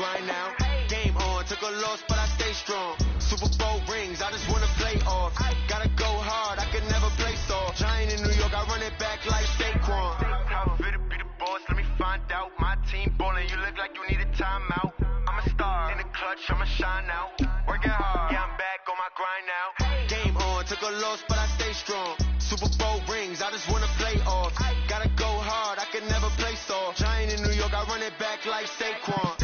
grind now. Game on, took a loss, but I stay strong. Super Bowl rings, I just wanna play off. Gotta go hard, I can never play soft. Giant in New York, I run it back like Saquon. How fit to be the boss, let me find out. My team ballin', you look like you need a timeout. I'm a star, in the clutch, I'ma shine out. Working hard, yeah, I'm back on my grind now. Game on, took a loss, but I stay strong. Super Bowl rings, I just wanna play off. Gotta go hard, I can never play soft. Giant in New York, I run it back like Saquon.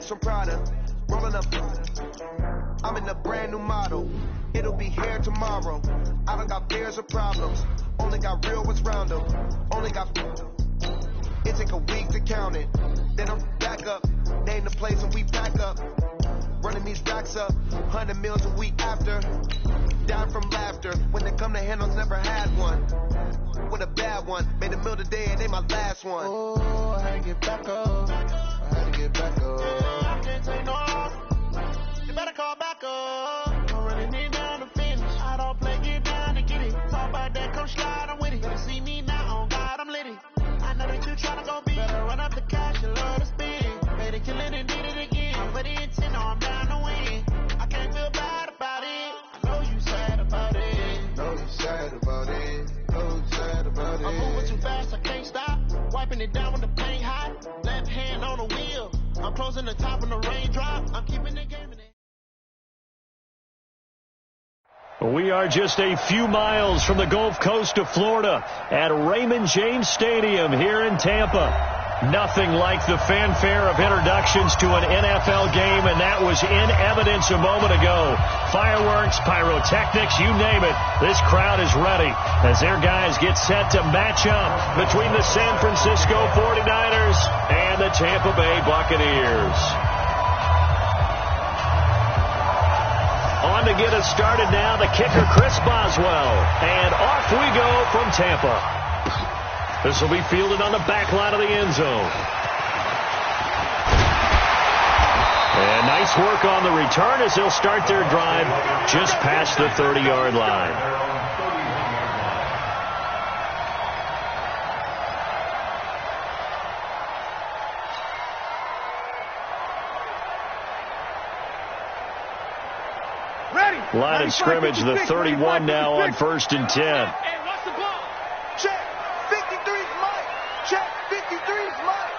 From Prada, rolling up. I'm in a brand new model. It'll be here tomorrow. I don't got fears or problems. Only got real ones round them. Only got. It take a week to count it. Then I'm back up. Name the place and we pack up. Running these racks up. 100 meals a week after. Down from laughter. When they come to handles, never had one. With a bad one. Made a meal today and they my last one. Oh, I had to get back up. I had to get back up. I can't take no off. You better call back up. I'm running it down to finish. I don't play, get down to get it. Talk about that, come slide, I'm with it. Better see me now, on God, I'm litty. I know that you tryna go big. Better run up the cash, you love to spin. Better kill it and did it again. I'm with the intent, no, I'm down to win. I can't feel bad about it. I know you sad about it. Know you sad about it. Know you sad about it. I'm moving too fast, I can't stop. Wiping it down when the paint hot. Left hand on the wheel. I'm closing the top when the raindrop. I'm keeping the game in it. We are just a few miles from the Gulf Coast of Florida at Raymond James Stadium here in Tampa. Nothing like the fanfare of introductions to an NFL game, and that was in evidence a moment ago. Fireworks, pyrotechnics, you name it. This crowd is ready as their guys get set to match up between the San Francisco 49ers and the Tampa Bay Buccaneers. On to get us started now, the kicker, Chris Boswell. And off we go from Tampa. This will be fielded on the back line of the end zone. And nice work on the return as they'll start their drive just past the 30-yard line. Line of scrimmage, the 31 now on 1st and 10. Hey, watch the ball. Check. 53's Mike. Check. 53's Mike.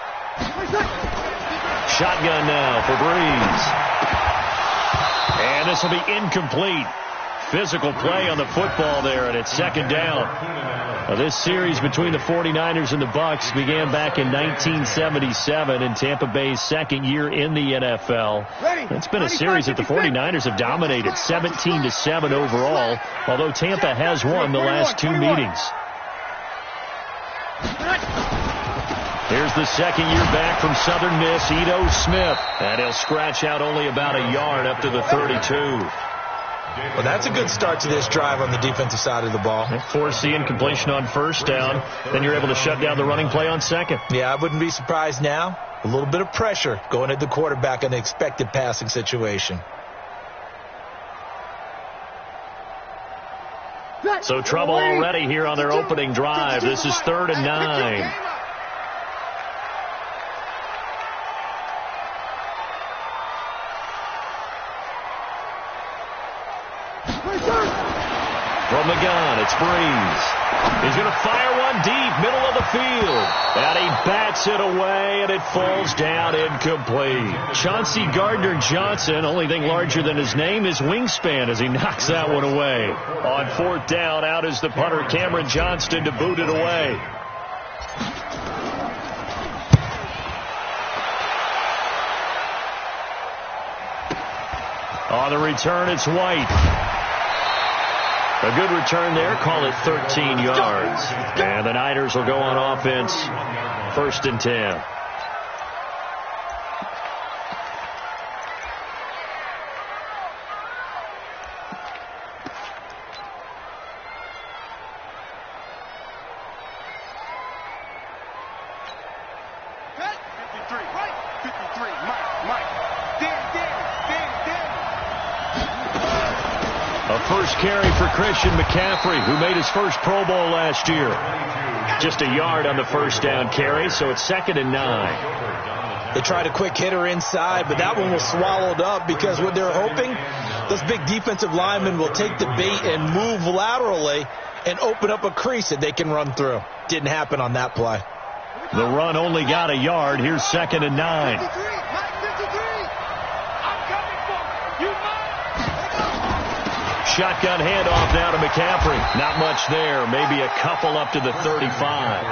Shotgun now for Breeze. And this will be incomplete. Physical play on the football there, and it's 2nd down. This series between the 49ers and the Bucs began back in 1977 in Tampa Bay's 2nd year in the NFL. It's been a series that the 49ers have dominated, 17-7 overall, although Tampa has won the last 2 meetings. Here's the 2nd year back from Southern Miss, Ito Smith, and he'll scratch out only about a yard up to the 32. Well, that's a good start to this drive on the defensive side of the ball. Force the incompletion on 1st down. Then you're able to shut down the running play on 2nd. Yeah, I wouldn't be surprised now. A little bit of pressure going at the quarterback in the expected passing situation. So trouble already here on their opening drive. This is 3rd and 9. From the gun, it's Breeze. He's going to fire one deep, middle of the field. And he bats it away, and it falls down incomplete. Chauncey Gardner-Johnson, only thing larger than his name is wingspan as he knocks that one away. On fourth down, out is the punter, Cameron Johnston, to boot it away. On the return, it's White. A good return there. Call it 13 yards. And the Niners will go on offense. 1st and 10. First carry for Christian McCaffrey, who made his first Pro Bowl last year. Just a yard on the first down carry, so it's 2nd and 9. They tried a quick hitter inside, but that one was swallowed up because what they're hoping, those big defensive linemen will take the bait and move laterally and open up a crease that they can run through. Didn't happen on that play. The run only got a yard. Here's 2nd and 9. Shotgun handoff now to McCaffrey. Not much there. Maybe a couple up to the 35.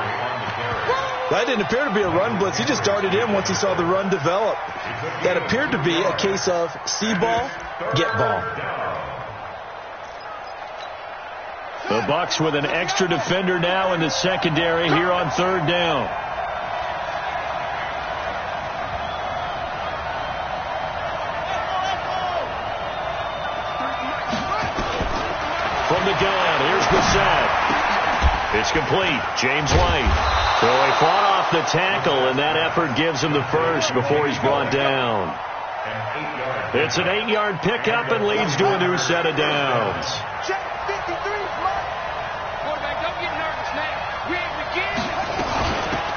That didn't appear to be a run blitz. He just darted in once he saw the run develop. That appeared to be a case of see ball, get ball. The Bucs with an extra defender now in the secondary here on 3rd down. From the gun, here's Brissett. It's complete. James White. So he fought off the tackle, and that effort gives him the first before he's brought down. It's an 8-yard pickup and leads to a new set of downs.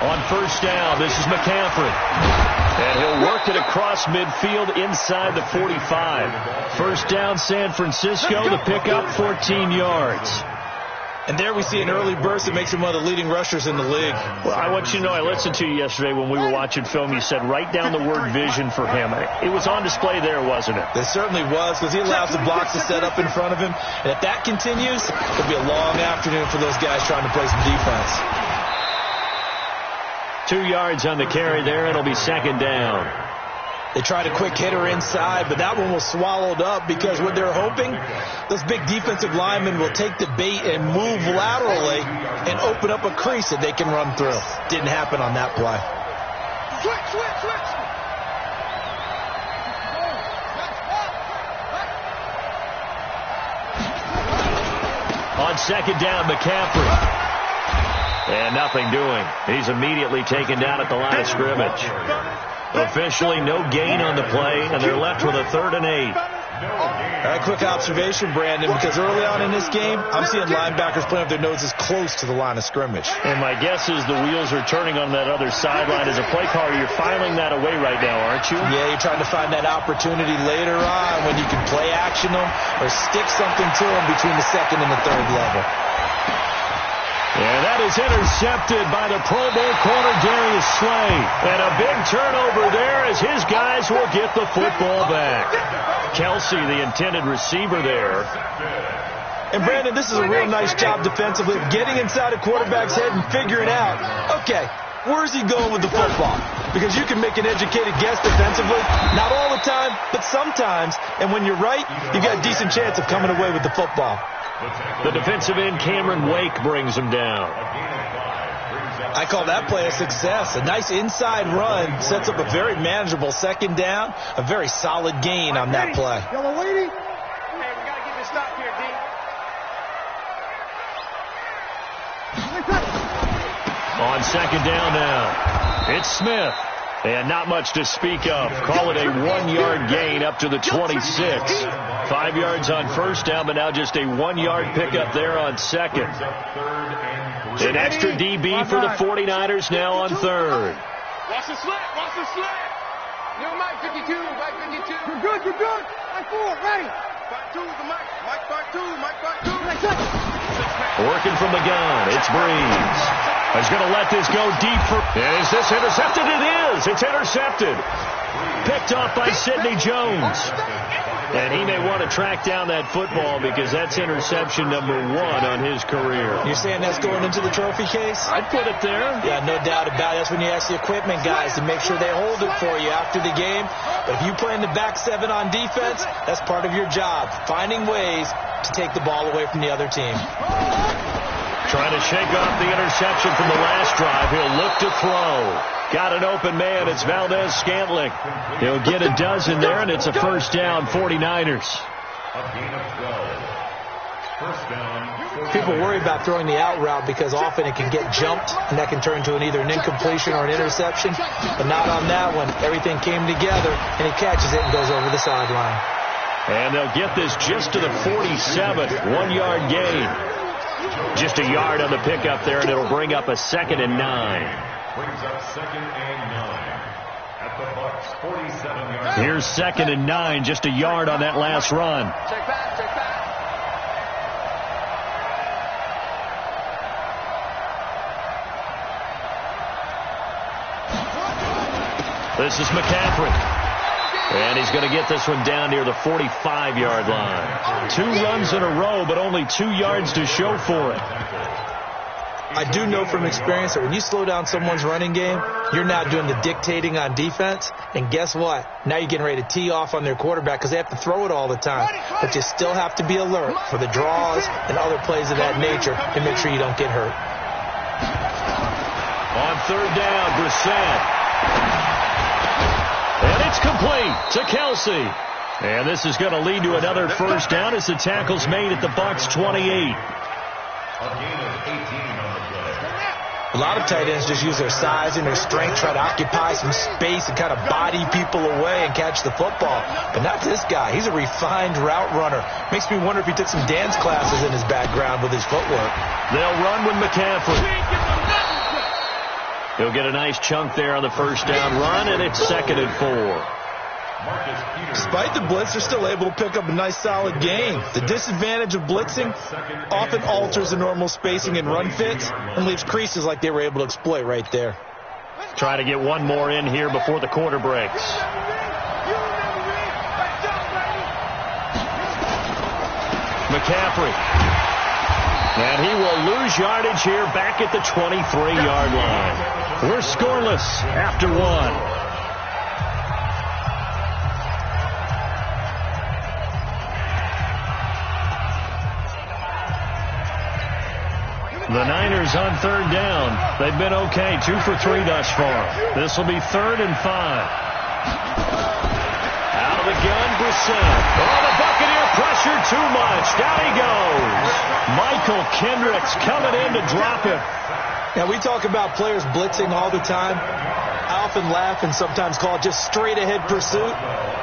On 1st down, this is McCaffrey. And he'll work it across midfield inside the 45. 1st down, San Francisco. The pickup, 14 yards. And there we see an early burst that makes him one of the leading rushers in the league. Well, I want you to know, I listened to you yesterday when we were watching film. You said write down the word vision for him. It was on display there, wasn't it? It certainly was, because he allows the blocks to set up in front of him. And if that continues, it'll be a long afternoon for those guys trying to play some defense. 2 yards on the carry there. It'll be 2nd down. They tried a quick hitter inside, but that one was swallowed up because what they're hoping, those big defensive linemen will take the bait and move laterally and open up a crease that they can run through. Didn't happen on that play. Switch. On 2nd down, McCaffrey. And nothing doing. He's immediately taken down at the line of scrimmage. Officially no gain on the play, and they're left with a 3rd and 8. All right, quick observation, Brandon, because early on in this game, I'm seeing linebackers playing with their noses close to the line of scrimmage. And my guess is the wheels are turning on that other sideline. As a play caller, you're filing that away right now, aren't you? Yeah, you're trying to find that opportunity later on when you can play action them or stick something to them between the 2nd and the 3rd level. And that is intercepted by the Pro Bowl corner, Darius Slay. And a big turnover there as his guys will get the football back. Kelsey, the intended receiver there. And, Brandon, this is a real nice job defensively of getting inside a quarterback's head and figuring out, okay, where's he going with the football? Because you can make an educated guess defensively. Not all the time, but sometimes. And when you're right, you've got a decent chance of coming away with the football. The defensive end, Cameron Wake, brings him down. I call that play a success. A nice inside run sets up a very manageable 2nd down. A very solid gain on that play. Yellow lady. Hey, we got to get this stop here, D. On 2nd down now, it's Smith. And not much to speak of. Call it a 1-yard gain up to the 26. 5 yards on 1st down, but now just a 1-yard pickup there on 2nd. An extra DB for the 49ers now on 3rd. Watch the slip. New Mike 52. You're good. Mike 4, ready. Working from the gun, it's Breeze. He's going to let this go deep for... And is this intercepted? It is! It's intercepted. Picked off by Sidney Jones. And he may want to track down that football because that's interception number 1 on his career. You're saying that's going into the trophy case? I'd put it there. Yeah, no doubt about it. That's when you ask the equipment guys to make sure they hold it for you after the game. But if you play in the back 7 on defense, that's part of your job, finding ways to take the ball away from the other team. Trying to shake off the interception from the last drive. He'll look to throw. Got an open man. It's Valdez-Scantling. He'll get a dozen there, and it's a first down, 49ers. People worry about throwing the out route because often it can get jumped, and that can turn into either an incompletion or an interception. But not on that one. Everything came together, and he catches it and goes over the sideline. And they'll get this just to the 47, 1-yard gain. Just a yard on the pickup there, and it'll bring up a 2nd and 9. Brings up 2nd and 9 at the Bucs 47-yard. Here's 2nd and 9, just a yard on that last run. Check back, check back. This is McCaffrey. And he's going to get this one down near the 45-yard line. 2 runs in a row, but only 2 yards to show for it. I do know from experience that when you slow down someone's running game, you're now doing the dictating on defense. And guess what? Now you're getting ready to tee off on their quarterback because they have to throw it all the time. But you still have to be alert for the draws and other plays of that nature to make sure you don't get hurt. On 3rd down, Brissett. And it's complete to Kelsey. And this is going to lead to another first down as the tackle's made at the Bucs 28. A gain of 18 on the play. A lot of tight ends just use their size and their strength, try to occupy some space and kind of body people away and catch the football. But not this guy. He's a refined route runner. Makes me wonder if he took some dance classes in his background with his footwork. They'll run with McCaffrey. He'll get a nice chunk there on the first down run, and it's 2nd and 4. Despite the blitz, they're still able to pick up a nice solid gain. The disadvantage of blitzing often alters the normal spacing and run fits and leaves creases like they were able to exploit right there. Try to get one more in here before the quarter breaks. McCaffrey. And he will lose yardage here back at the 23-yard line. We're scoreless after 1. The Niners on 3rd down. They've been okay, 2 for 3 thus far. This will be 3rd and 5. Out of the gun, Brissett. Oh, the Buccaneer pressure too much. Down he goes. Michael Kendricks coming in to drop him. Now, we talk about players blitzing all the time. I often laugh and sometimes call it just straight-ahead pursuit.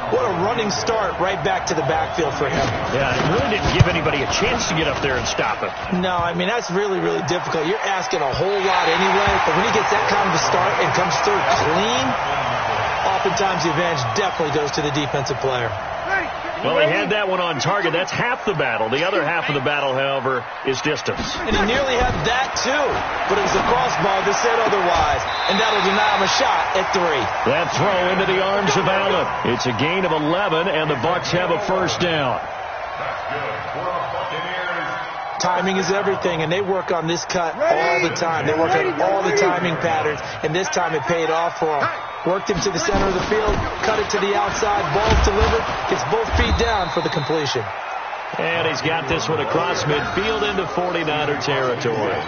What a running start right back to the backfield for him. Yeah, it really didn't give anybody a chance to get up there and stop him. No, I mean, that's really, really difficult. You're asking a whole lot anyway, but when he gets that kind of a start and comes through clean, oftentimes the advantage definitely goes to the defensive player. Well, he had that one on target. That's half the battle. The other half of the battle, however, is distance. And he nearly had that, too. But it was a crossbar that said otherwise. And that'll deny him a shot at 3. That throw into the arms of Allen. It's a gain of 11, and the Bucs have a first down. That's good for the Buccaneers. Timing is everything, and they work on this cut all the time. They work on all the timing patterns, and this time it paid off for him. Worked him to the center of the field, cut it to the outside, ball's delivered, gets both feet down for the completion. And he's got this one across midfield into 49er territory.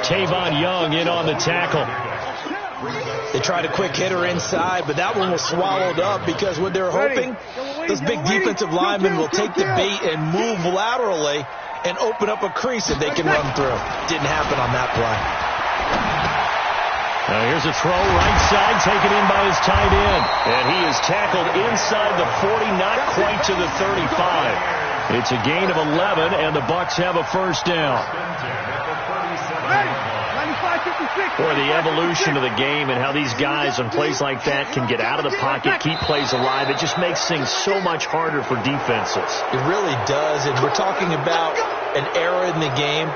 Tavon Young in on the tackle. They tried a quick hitter inside, but that one was swallowed up because what they're hoping, those big defensive linemen will take the bait and move laterally and open up a crease that they can run through. Didn't happen on that play. Now here's a throw right side taken in by his tight end. And he is tackled inside the 40, not quite to the 35. It's a gain of 11, and the Bucs have a first down. Boy, the evolution of the game and how these guys on plays like that can get out of the pocket, keep plays alive, it just makes things so much harder for defenses. It really does, and we're talking about an era in the game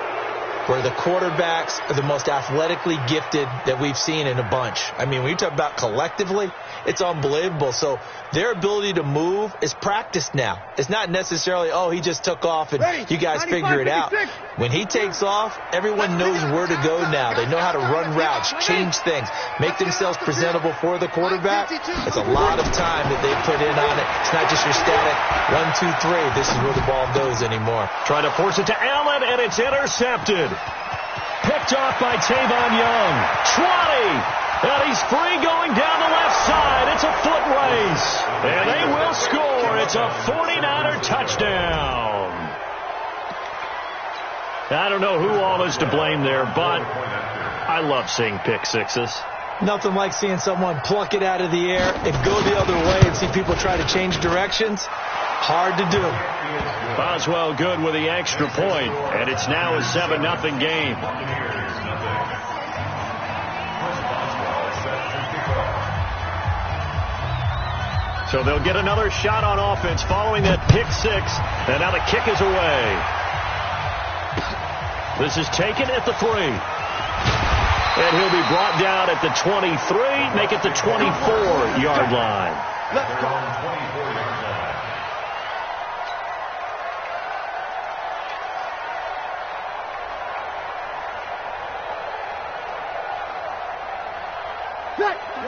where the quarterbacks are the most athletically gifted that we've seen in a bunch. I mean, when you talk about collectively, it's unbelievable. So their ability to move is practiced now. It's not necessarily, oh, he just took off and you guys figure it out. When he takes off, everyone knows where to go now. They know how to run routes, change things, make themselves presentable for the quarterback. It's a lot of time that they put in on it. It's not just your static 1, 2, 3. This is where the ball goes anymore. Trying to force it to Allen, and it's intercepted. Picked off by Tavon Young. 20. And he's free going down the left side. It's a foot race. And they will score. It's a 49er touchdown. I don't know who all is to blame there, but I love seeing pick sixes. Nothing like seeing someone pluck it out of the air and go the other way and see people try to change directions. Hard to do. Boswell good with the extra point, and it's now a 7-0 game. So they'll get another shot on offense following that pick six, and now the kick is away. This is taken at the 3. And he'll be brought down at the 23, make it the 24-yard line. Let's go.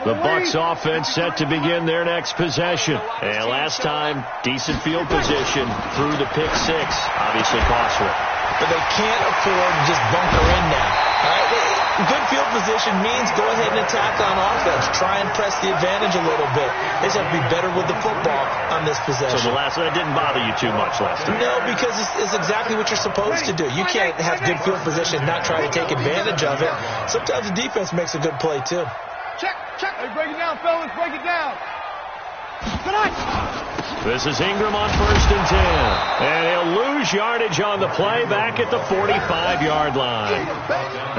The Bucs offense set to begin their next possession. And last time, decent field position through the pick six. Obviously costly. But they can't afford to just bunker in now. All right? Good field position means go ahead and attack on offense. Try and press the advantage a little bit. They just have to be better with the football on this possession. So that didn't bother you too much last time? No, because it's exactly what you're supposed to do. You can't have good field position and not try to take advantage of it. Sometimes the defense makes a good play, too. Check. Hey, break it down, fellas. Break it down. This is Ingram on 1st and 10. And he'll lose yardage on the play back at the 45-yard line.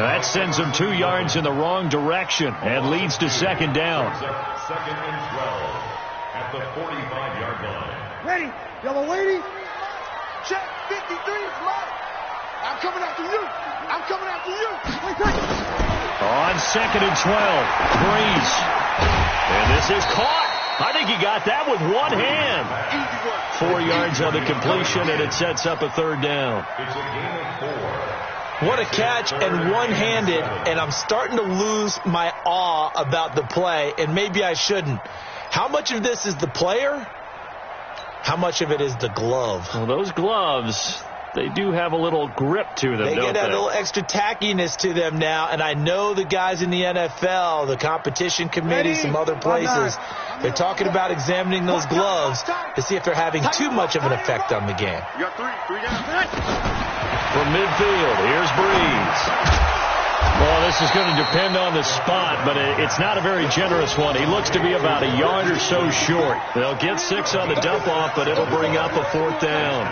That sends him 2 yards in the wrong direction and leads to second down. Second and 12 at the 45-yard line. Ready. Y'all are waiting. Check. 53 is mine. I'm coming after you. I'm coming after you. On 2nd and 12, Breeze. And this is caught. I think he got that with one hand. 4 yards on the completion, and it sets up a 3rd down. It's a game of 4. What a catch, and one-handed, and I'm starting to lose my awe about the play, and maybe I shouldn't. How much of this is the player? How much of it is the glove? Well, those gloves, they do have a little grip to them, They don't get that little extra tackiness to them now, and I know the guys in the NFL, the competition committee, some other places, they're talking about examining those gloves to see if they're having too much of an effect on the game. You got 3 down. From midfield, here's Breeze. Well, this is going to depend on the spot, but it's not a very generous one. He looks to be about a yard or so short. They'll get 6 on the dump-off, but it'll bring up a 4th down.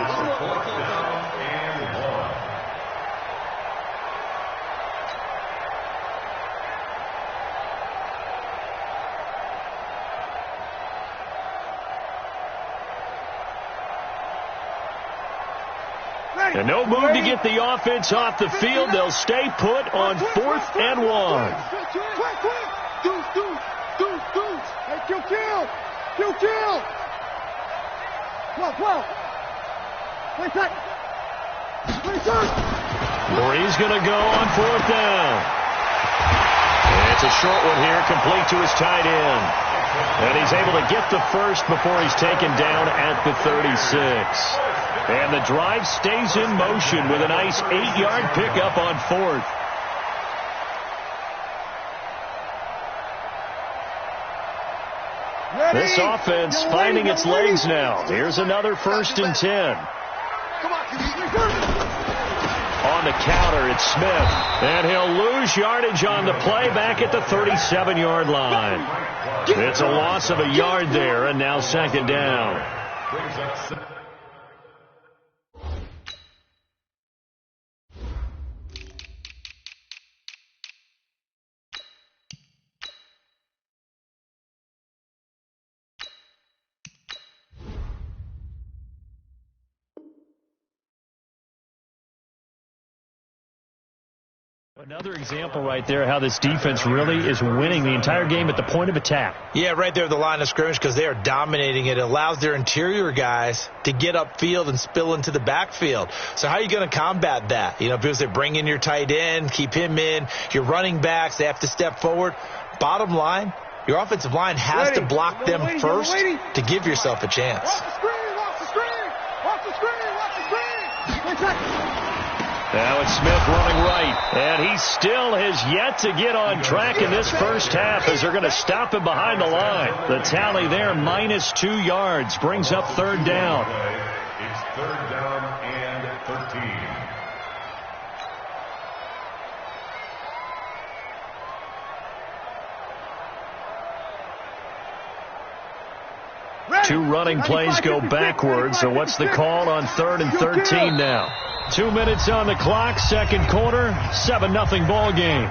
And no move to get the offense off the field. They'll stay put on 4th and 1. Quick. Deuce. Hey, kill. 12. Breeze going to go on 4th down. And it's a short one here, complete to his tight end. And he's able to get the first before he's taken down at the 36. And the drive stays in motion with a nice 8-yard pickup on 4th. This offense finding its legs now. Here's another 1st and 10. On the counter, it's Smith. And he'll lose yardage on the play back at the 37-yard line. It's a loss of a yard there, and now 2nd down. Another example right there how this defense really is winning the entire game at the point of attack. Yeah, right there at the line of scrimmage because they are dominating it. It allows their interior guys to get upfield and spill into the backfield. So how are you going to combat that? You know, because they bring in your tight end, keep him in. Your running backs, they have to step forward. Bottom line, your offensive line has to block them first to give yourself a chance. Watch the screen, watch the screen, watch the screen, watch the screen. Now it's Smith running right, and he still has yet to get on track in this first half as they're going to stop him behind the line. The tally there, -2 yards, brings up third down. It's third down and 13. Two running plays go backwards, so what's the call on 3rd and 13 now? 2 minutes on the clock, second quarter, 7-0 ball game.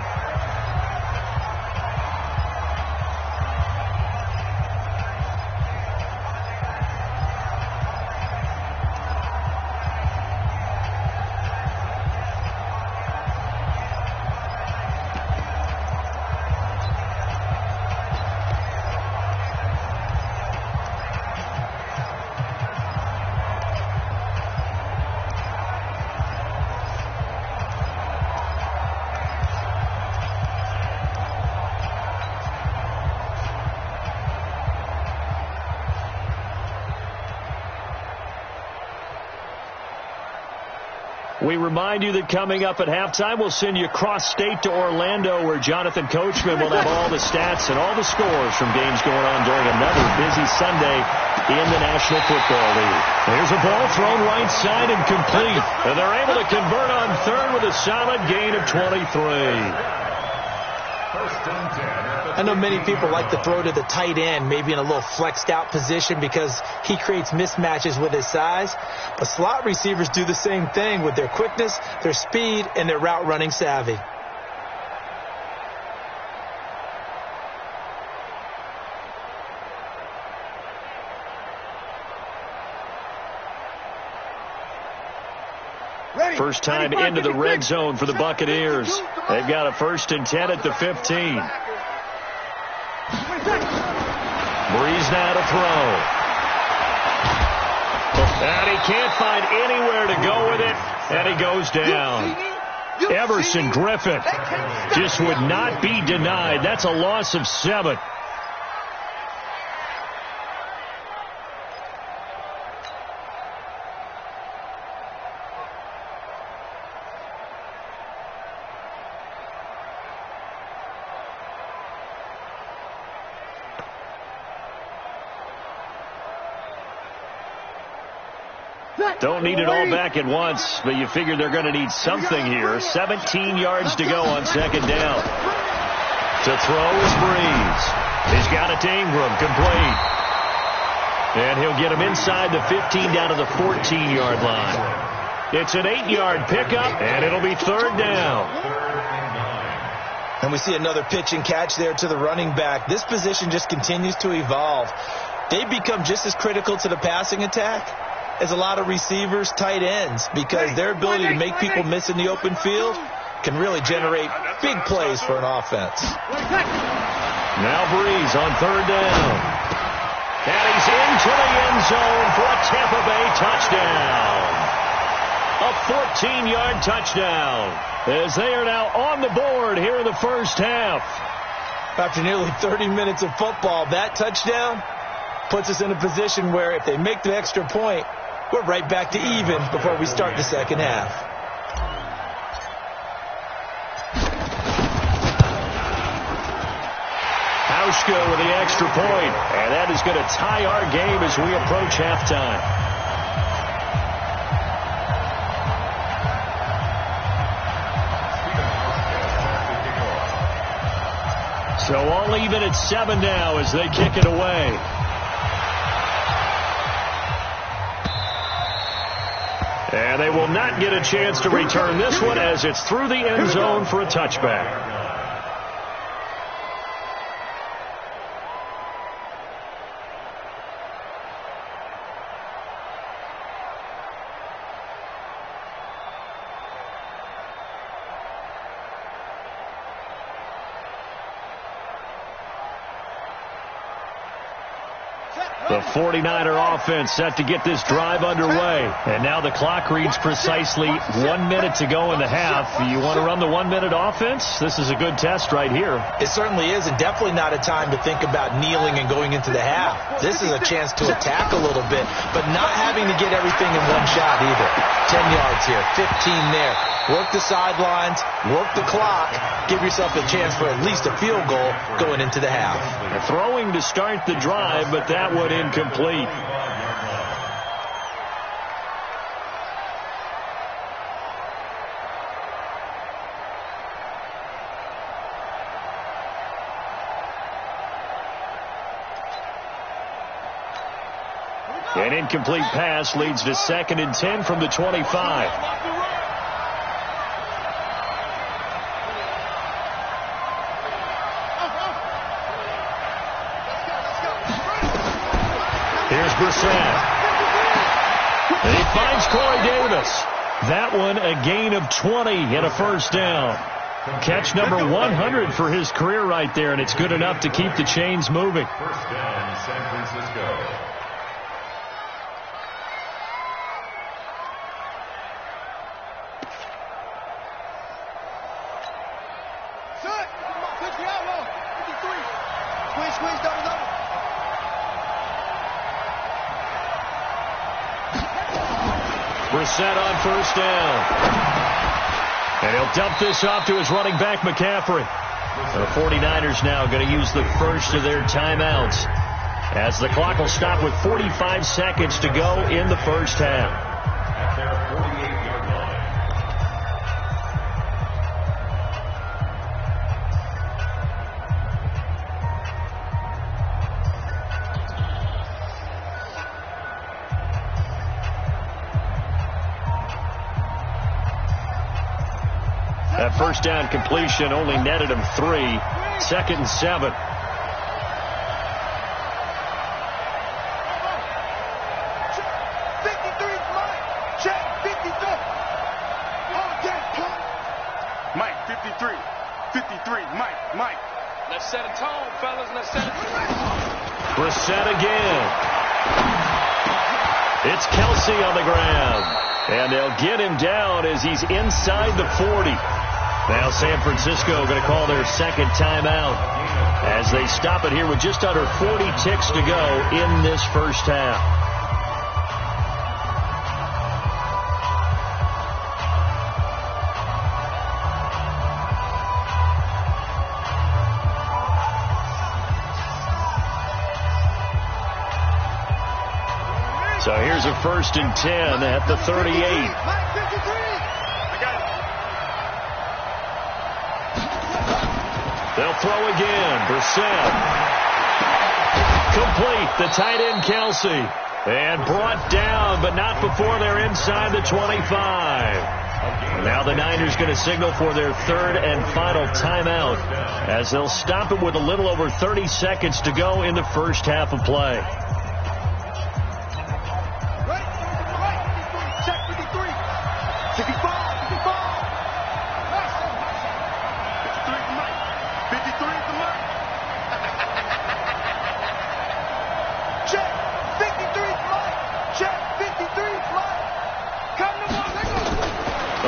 We remind you that coming up at halftime, we'll send you cross-state to Orlando, where Jonathan Coachman will have all the stats and all the scores from games going on during another busy Sunday in the National Football League. Here's a ball thrown right side and complete. And they're able to convert on third with a solid gain of 23. First and 10. I know many people like to throw to the tight end, maybe in a little flexed out position because he creates mismatches with his size. But slot receivers do the same thing with their quickness, their speed, and their route running savvy. First time into the red zone for the Buccaneers. They've got a 1st and 10 at the 15. Breeze now to throw. And he can't find anywhere to go with it, and he goes down. Everson Griffin just would not be denied. That's a loss of 7. Don't need it all back at once, but you figure they're going to need something here. 17 yards to go on second down. To throw is Breeze. He's got it to Ingram, complete. And he'll get him inside the 15 down to the 14-yard line. It's an 8-yard pickup, and it'll be third down. And we see another pitch and catch there to the running back. This position just continues to evolve. They become just as critical to the passing attack as a lot of receivers, tight ends, because their ability to make people miss in the open field can really generate big plays for an offense. Now Breeze on third down. And he's into the end zone for a Tampa Bay touchdown. A 14-yard touchdown as they are now on the board here in the first half. After nearly 30 minutes of football, that touchdown puts us in a position where if they make the extra point, we're right back to even before we start the second half. Hauschka with the extra point, and that is going to tie our game as we approach halftime. So all even at 7 now as they kick it away. And they will not get a chance to return this one as it's through the end zone for a touchback. The 49er offense set to get this drive underway. And now the clock reads precisely 1 minute to go in the half. You want to run the 1 minute offense? This is a good test right here. It certainly is, and definitely not a time to think about kneeling and going into the half. This is a chance to attack a little bit, but not having to get everything in one shot either. 10 yards here, 15 there. Work the sidelines, work the clock, give yourself a chance for at least a field goal going into the half. Throwing to start the drive, but that one incomplete. An incomplete pass leads to 2nd and 10 from the 25. Here's Brissett. And he finds Corey Davis. That one a gain of 20 and a first down. Catch number 100 for his career right there, and it's good enough to keep the chains moving. First down, San Francisco. Brissett on first down. And he'll dump this off to his running back, McCaffrey. The 49ers now going to use the first of their timeouts, as the clock will stop with 45 seconds to go in the first half. At their 48-yard line. That first down completion only netted him 3. 2nd and 7. Mike, 53. 53. Mike. Let's set a tone, fellas. Let's set a tone. Brissett again. It's Kelsey on the ground. And they'll get him down as he's inside the 40. Now San Francisco going to call their second timeout as they stop it here with just under 40 ticks to go in this first half. So here's a 1st and 10 at the 38. They'll throw again. Brissett. Complete. The tight end, Kelsey. And brought down, but not before they're inside the 25. Now the Niners going to signal for their 3rd and final timeout, as they'll stop it with a little over 30 seconds to go in the first half of play.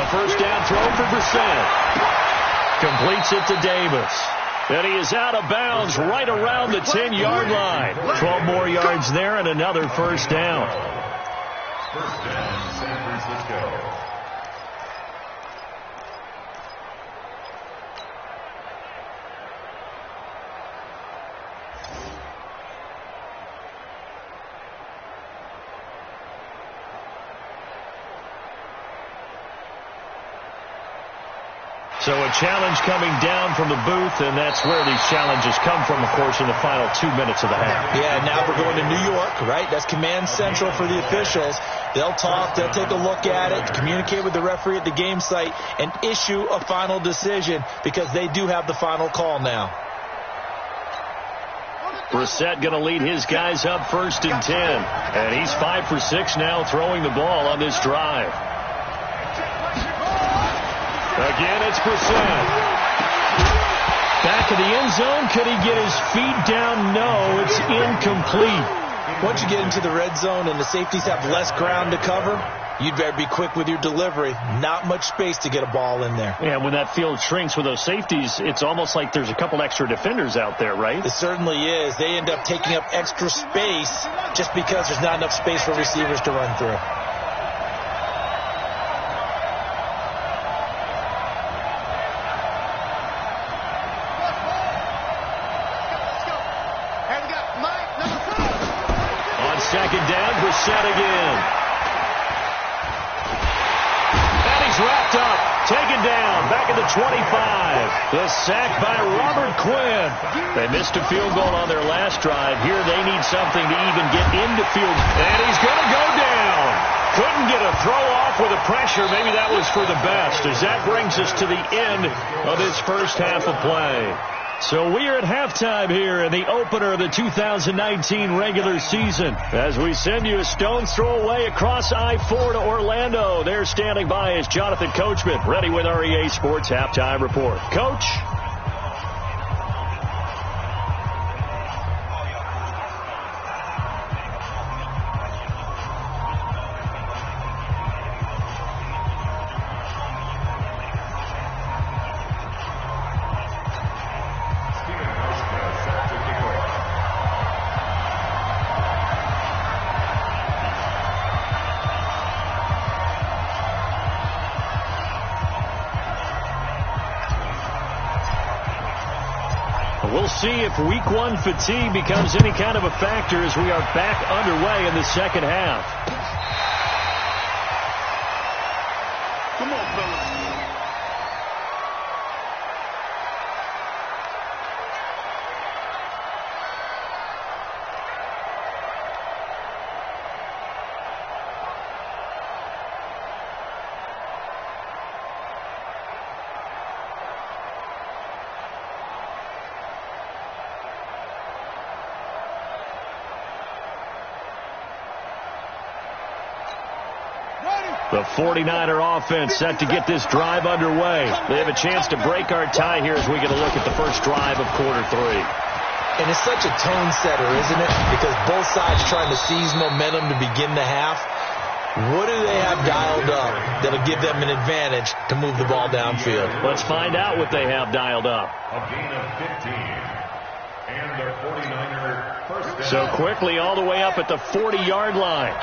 First down throw for Brissett. Completes it to Davis. And he is out of bounds right around the 10-yard line. 12 more yards there and another first down. First down, San Francisco. So a challenge coming down from the booth, and that's where these challenges come from, of course, in the final 2 minutes of the half. Yeah, now we're going to New York, right? That's command central for the officials. They'll talk, they'll take a look at it, communicate with the referee at the game site, and issue a final decision, because they do have the final call now. Brissett going to lead his guys up 1st and 10. And he's 5 for 6 now throwing the ball on this drive. Again, it's Brissett. Back of the end zone. Could he get his feet down? No, it's incomplete. Once you get into the red zone and the safeties have less ground to cover, you'd better be quick with your delivery. Not much space to get a ball in there. Yeah, when that field shrinks with those safeties, it's almost like there's a couple extra defenders out there, right? It certainly is. They end up taking up extra space just because there's not enough space for receivers to run through. Second down, Brissett again. And he's wrapped up. Taken down. Back at the 25. The sack by Robert Quinn. They missed a field goal on their last drive. Here they need something to even get into field. And he's going to go down. Couldn't get a throw off with the pressure. Maybe that was for the best, as that brings us to the end of this first half of play. So we are at halftime here in the opener of the 2019 regular season. As we send you a stone's throw away across I-4 to Orlando. There standing by is Jonathan Coachman, ready with our EA Sports Halftime Report. Coach? We'll see if week one fatigue becomes any kind of a factor as we are back underway in the second half. Come on, fellas. The 49er offense set to get this drive underway. They have a chance to break our tie here as we get a look at the first drive of quarter three. And it's such a tone setter, isn't it? Because both sides trying to seize momentum to begin the half. What do they have dialed up that'll give them an advantage to move the ball downfield? Let's find out what they have dialed up. A gain of 15. And the 49er first down. So quickly all the way up at the 40-yard line.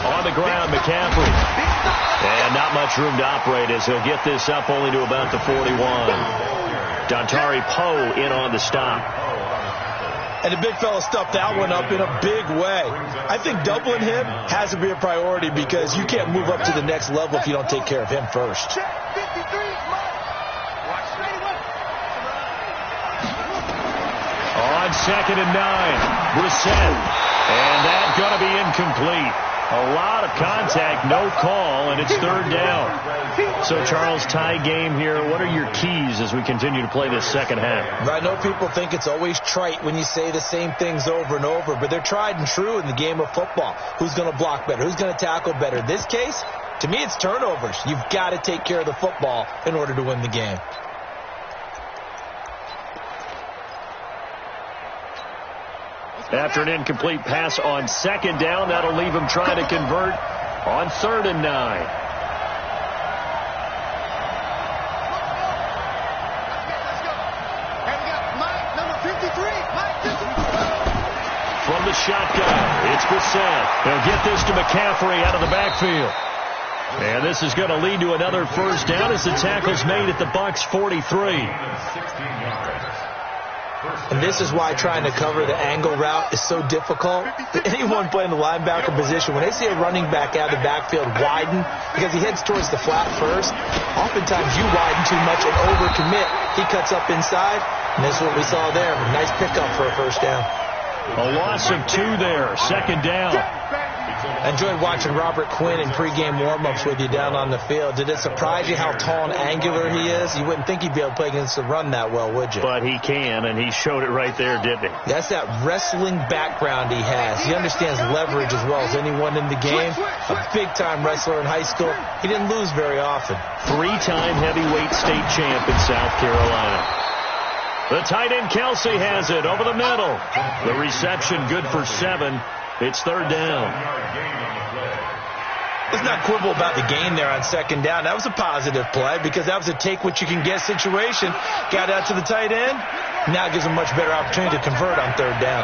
On the ground, McCaffrey. And not much room to operate as he'll get this up only to about the 41. Dontari Poe in on the stop. And the big fella stuffed that one up in a big way. I think doubling him has to be a priority because you can't move up to the next level if you don't take care of him first. On 2nd and 9, Brissett. And that's going to be incomplete. A lot of contact, no call, and it's third down. So, Charles, tie game here. What are your keys as we continue to play this second half? I know people think it's always trite when you say the same things over and over, but they're tried and true in the game of football. Who's going to block better? Who's going to tackle better? In this case, to me, it's turnovers. You've got to take care of the football in order to win the game. After an incomplete pass on 2nd down, that'll leave him trying to convert on 3rd and 9. From the shotgun, it's Brissett. They'll get this to McCaffrey out of the backfield. And this is going to lead to another first down as the tackle's made at the Bucs 43. And this is why trying to cover the angle route is so difficult. Anyone playing the linebacker position, when they see a running back out of the backfield widen because he heads towards the flat first, oftentimes you widen too much and overcommit. He cuts up inside, and that's what we saw there. A nice pickup for a first down. A loss of 2 there, 2nd down. I enjoyed watching Robert Quinn in pregame warm-ups with you down on the field. Did it surprise you how tall and angular he is? You wouldn't think he'd be able to play against the run that well, would you? But he can, and he showed it right there, didn't he? That's that wrestling background he has. He understands leverage as well as anyone in the game. A big-time wrestler in high school. He didn't lose very often. 3-time heavyweight state champ in South Carolina. The tight end Kelsey has it over the middle. The reception good for 7. It's third down. Let's not quibble about the gain there on second down. That was a positive play because that was a take-what-you-can-get situation. Got out to the tight end. Now gives him a much better opportunity to convert on third down.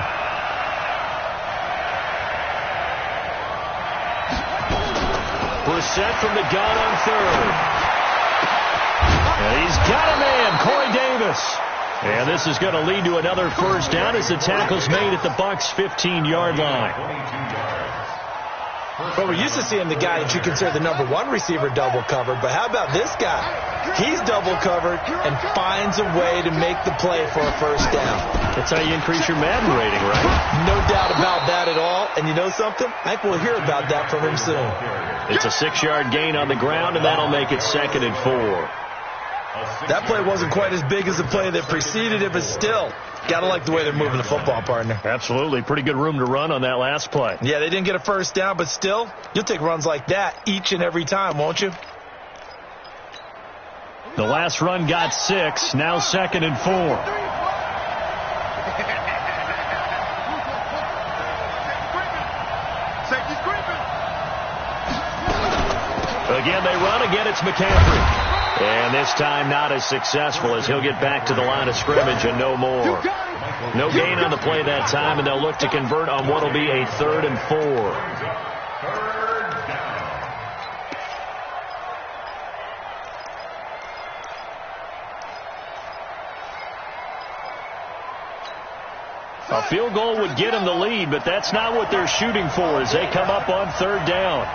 Brissett from the gun on third. And he's got a man, Corey Davis. And this is going to lead to another first down as the tackle's made at the Bucs' 15-yard line. But we're used to seeing the guy that you consider the number 1 receiver double covered. But how about this guy? He's double covered and finds a way to make the play for a first down. That's how you increase your Madden rating, right? No doubt about that at all. And you know something? I think we'll hear about that from him soon. It's a 6-yard gain on the ground, and that'll make it 2nd and 4. That play wasn't quite as big as the play that preceded it, but still, gotta like the way they're moving the football, partner. Absolutely. Pretty good room to run on that last play. Yeah, they didn't get a first down, but still, you'll take runs like that each and every time, won't you? The last run got 6, now 2nd and 4. Again, they run. Again, it's McCaffrey. And this time not as successful as he'll get back to the line of scrimmage and no more. No gain on the play that time, and they'll look to convert on what will be a 3rd and 4. A field goal would get them the lead, but that's not what they're shooting for as they come up on 3rd down.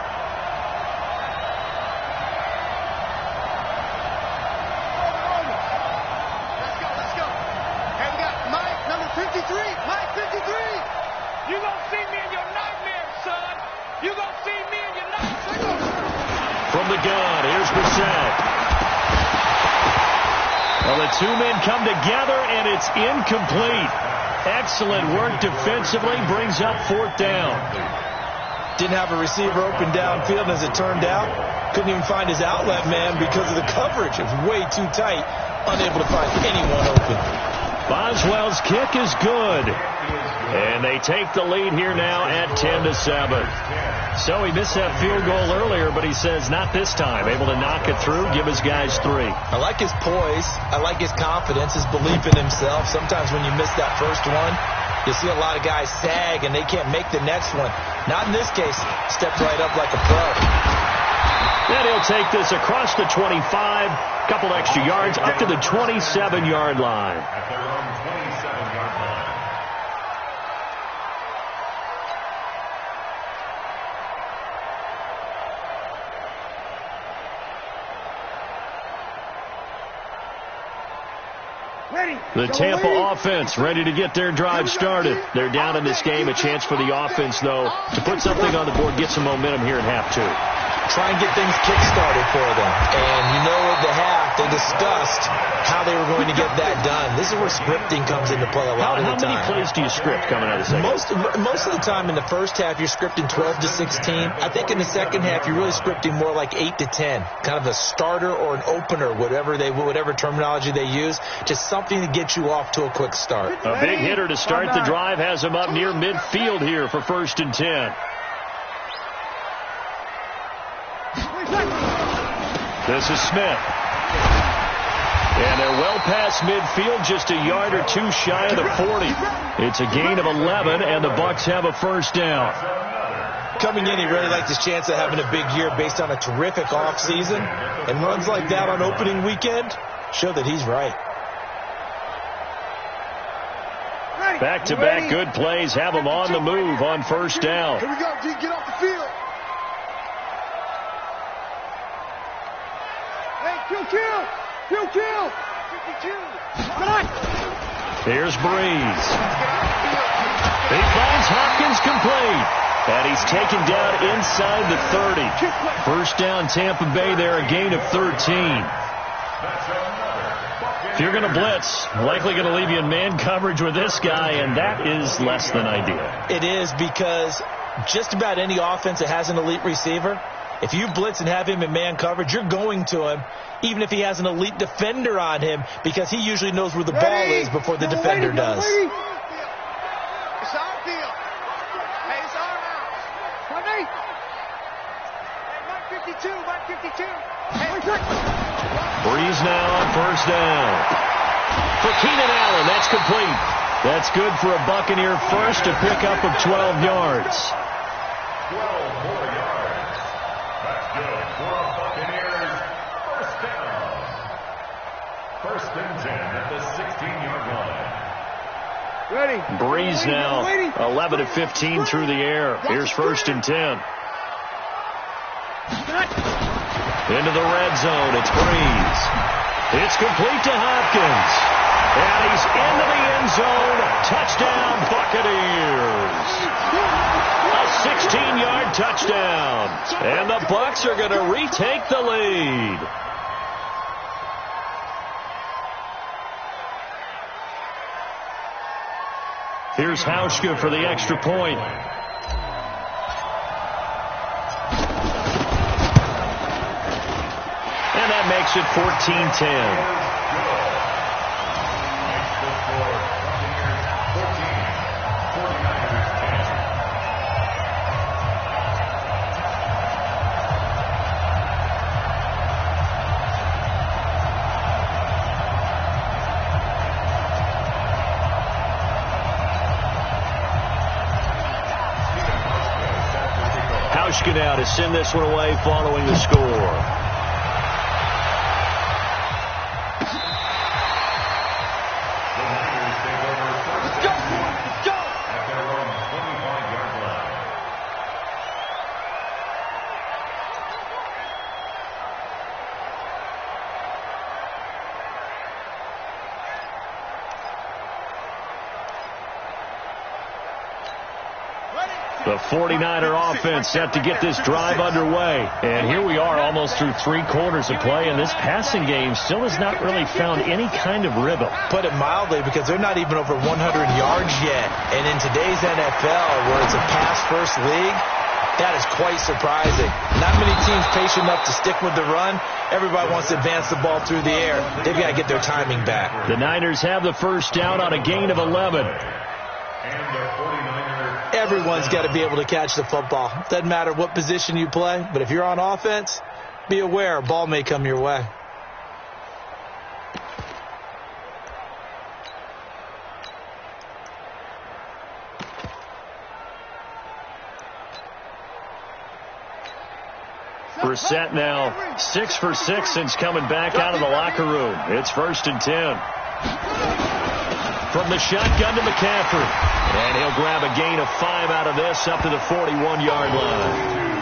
From the gun, here's Brissett. Well, the 2 men come together, and it's incomplete. Excellent work defensively, brings up 4th down. Didn't have a receiver open downfield, and as it turned out, couldn't even find his outlet man because of the coverage. It was way too tight, unable to find anyone open. Boswell's kick is good. And they take the lead here now at 10-7. So he missed that field goal earlier, but he says not this time. Able to knock it through, give his guys 3. I like his poise. I like his confidence, his belief in himself. Sometimes when you miss that first one, you see a lot of guys sag and they can't make the next one. Not in this case. Stepped right up like a pro. Then he'll take this across the 25, couple extra yards, up to the 27-yard line. The Tampa offense ready to get their drive started. They're down in this game. A chance for the offense, though, to put something on the board, get some momentum here in half 2. Try and get things kick-started for them. And you know at the half, they discussed how they were going to get that done. This is where scripting comes into play a lot of the time. How many plays do you script coming out of the second? Most of the time in the first half, you're scripting 12 to 16. I think in the second half, you're really scripting more like 8 to 10. Kind of a starter or an opener, whatever terminology they use. Just something to get you off to a quick start. A big hitter to start the drive has him up near midfield here for 1st and 10. This is Smith. And they're well past midfield, just a yard or 2 shy of the 40. It's a gain of 11, and the Bucs have a first down. Coming in, he really likes his chance of having a big year based on a terrific offseason. And runs like that on opening weekend show that he's right. Back-to-back good plays have him on the move on first down. Here we go, G. Get off the field. Kill. Here's Breeze. He finds Hopkins complete. And he's taken down inside the 30. First down, Tampa Bay there, a gain of 13. If you're going to blitz, likely going to leave you in man coverage with this guy, and that is less than ideal. It is, because just about any offense that has an elite receiver, If you blitz and have him in man coverage, you're going to him, even if he has an elite defender on him, because he usually knows where the ball is before the defender does. It's our deal. Hey, it's our house. 20. Hey, 152, 152. Breeze now on first down. For Keenan Allen, that's complete. That's good for a Buccaneer first, to pick up of 12 yards. 12 more yards. That's good for a Buccaneers first down. First and 10 at the 16-yard line. Ready. Breeze now 11 of 15 through the air. Here's first and 10. Into the red zone. It's Breeze. It's complete to Hopkins. And he's into the end zone. Touchdown, Buccaneers. A 16-yard touchdown. And the Bucs are going to retake the lead. Here's Hauschka for the extra point. And that makes it 14-10. Hauschka now to send this one away following the score. The 49er offense set to get this drive underway. And here we are almost through 3 quarters of play, and this passing game still has not really found any kind of rhythm. Put it mildly, because they're not even over 100 yards yet. And in today's NFL, where it's a pass-first league, that is quite surprising. Not many teams patient enough to stick with the run. Everybody wants to advance the ball through the air. They've got to get their timing back. The Niners have the first down on a gain of 11. Everyone's got to be able to catch the football. Doesn't matter what position you play, but if you're on offense, be aware a ball may come your way. Brissett now 6 for 6 since coming back out of the locker room. It's first and 10. From the shotgun to McCaffrey. And he'll grab a gain of 5 out of this, up to the 41-yard line.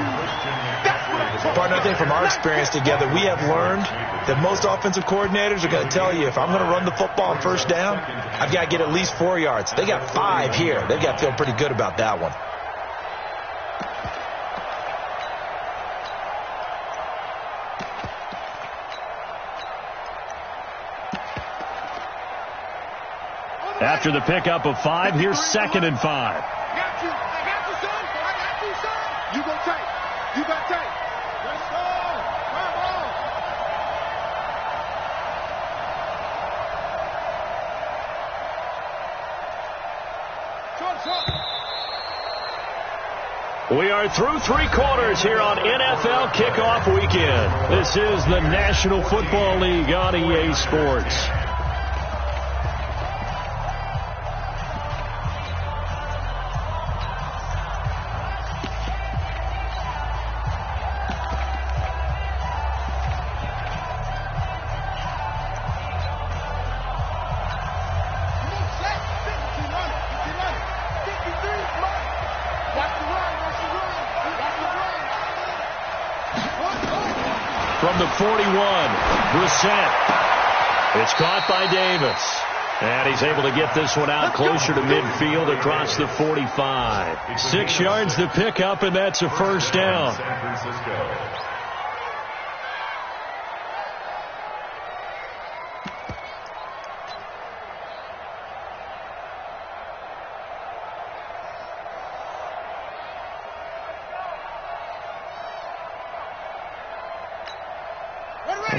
Partner, I think from our experience together, we have learned that most offensive coordinators are going to tell you, if I'm going to run the football on first down, I've got to get at least 4 yards. They got 5 here. They've got to feel pretty good about that one. After the pickup of 5, here's second and 5. I got you, son. I got you, son. You go take. You got take. Let's go. Come on. We are through 3 quarters here on NFL Kickoff Weekend. This is the National Football League on EA Sports. From the 41, Brissett. It's caught by Davis. And he's able to get this one out closer to midfield across the 45. 6 yards to pick up, and that's a first down. San Francisco.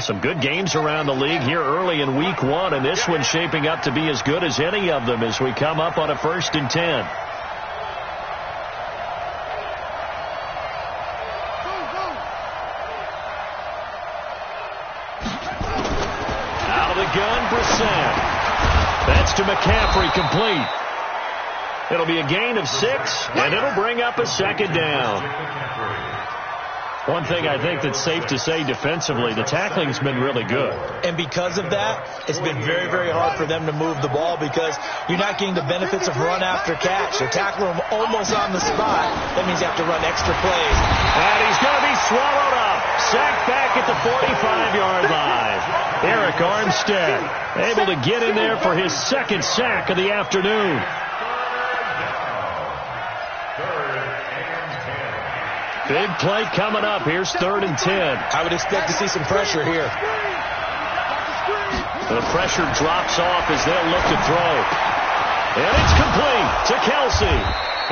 Some good games around the league here early in week 1, and this one's shaping up to be as good as any of them as we come up on a 1st and 10. Out of the gun, Brissett. That's to McCaffrey, complete. It'll be a gain of 6, and it'll bring up a 2nd down. One thing I think that's safe to say defensively, the tackling's been really good. And because of that, it's been very, very hard for them to move the ball because you're not getting the benefits of run after catch. They're tackling them almost on the spot. That means you have to run extra plays. And he's going to be swallowed up. Sacked back at the 45-yard line. Eric Armstead able to get in there for his 2nd sack of the afternoon. Big play coming up. Here's 3rd and 10. I would expect to see some pressure here. The pressure drops off as they'll look to throw. And it's complete to Kelsey.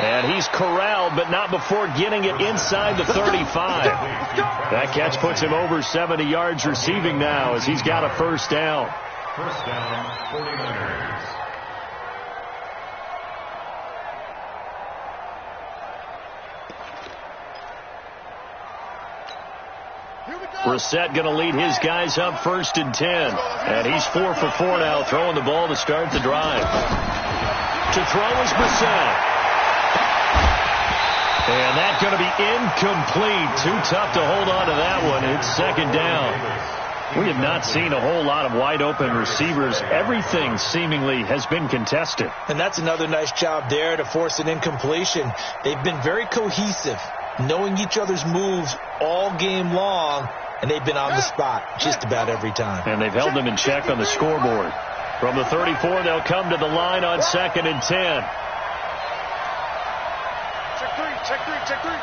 And he's corralled, but not before getting it inside the 35. That catch puts him over 70 yards receiving now as he's got a 1st down. 1st down, 49ers. Brissett going to lead his guys up 1st and 10. And he's 4 for 4 now, throwing the ball to start the drive. To throw is Brissett. And that's going to be incomplete. Too tough to hold on to that one. It's 2nd down. We have not seen a whole lot of wide open receivers. Everything seemingly has been contested. And that's another nice job there to force an incompletion. They've been very cohesive, knowing each other's moves all game long, and they've been on the spot just about every time. And they've held them in check on the scoreboard. From the 34, they'll come to the line on 2nd and 10. Check three.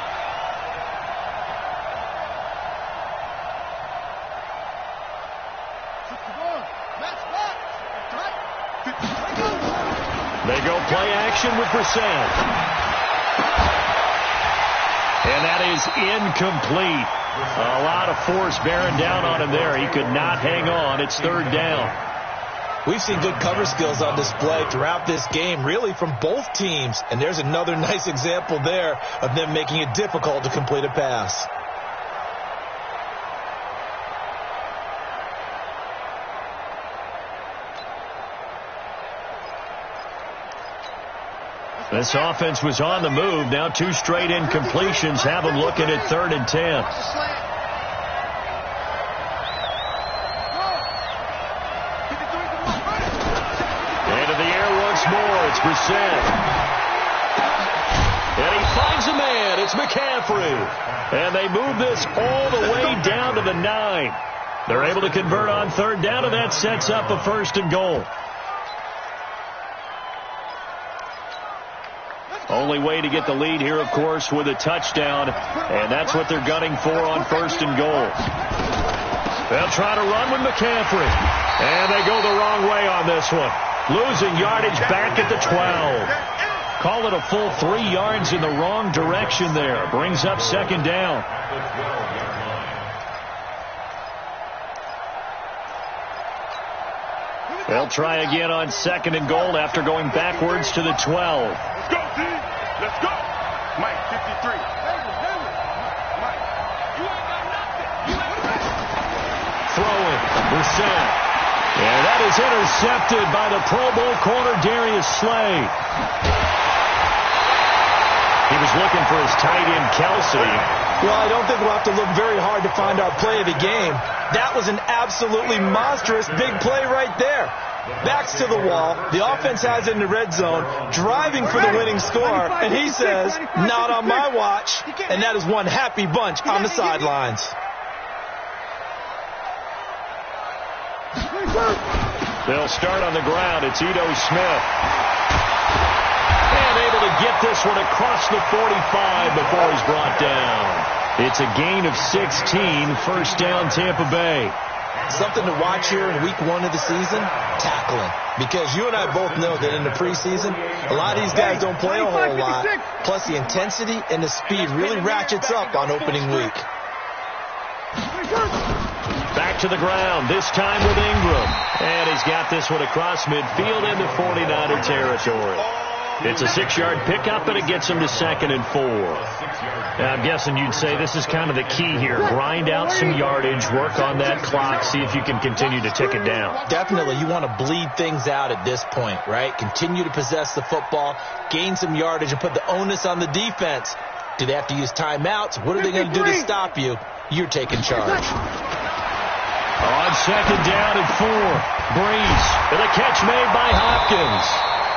They go play action with Brissett. And that is incomplete. A lot of force bearing down on him there. He could not hang on. It's 3rd down. We've seen good cover skills on display throughout this game, really from both teams. And there's another nice example there of them making it difficult to complete a pass. This offense was on the move. Now 2 straight incompletions have them looking at 3rd and 10. Into the air once more. It's Brissett. And he finds a man. It's McCaffrey. And they move this all the way down to the 9. They're able to convert on 3rd down, and that sets up a 1st and goal. Only way to get the lead here, of course, with a touchdown, and that's what they're gunning for on 1st and goal. They'll try to run with McCaffrey, and they go the wrong way on this one. Losing yardage back at the 12. Call it a full 3 yards in the wrong direction there. Brings up 2nd down. They'll try again on 2nd and goal after going backwards to the 12. Let's go, D. Let's go. Mike, 53. Mike, you ain't got nothing. Throwing. Brissett. And that is intercepted by the Pro Bowl corner, Darius Slay. He was looking for his tight end, Kelsey. Well, I don't think we'll have to look very hard to find our play of the game. That was an absolutely monstrous big play right there. Backs to the wall. The offense has it in the red zone, driving for the winning score, and he says, not on my watch. And that is one happy bunch on the sidelines. They'll start on the ground. It's Ito Smith. And able to get this one across the 45 before he's brought down. It's a gain of 16, 1st down Tampa Bay. Something to watch here in week 1 of the season, tackling. Because you and I both know that in the preseason, a lot of these guys don't play a whole lot. Plus the intensity and the speed really ratchets up on opening week. Back to the ground, this time with Ingram. And he's got this one across midfield into 49er territory. It's a 6-yard pickup, and it gets him to 2nd and 4. I'm guessing you'd say this is kind of the key here. Grind out some yardage, work on that clock, see if you can continue to tick it down. Definitely. You want to bleed things out at this point, right? Continue to possess the football, gain some yardage, and put the onus on the defense. Do they have to use timeouts? What are they going to do to stop you? You're taking charge. On 2nd down and 4, Breeze, and a catch made by Hopkins.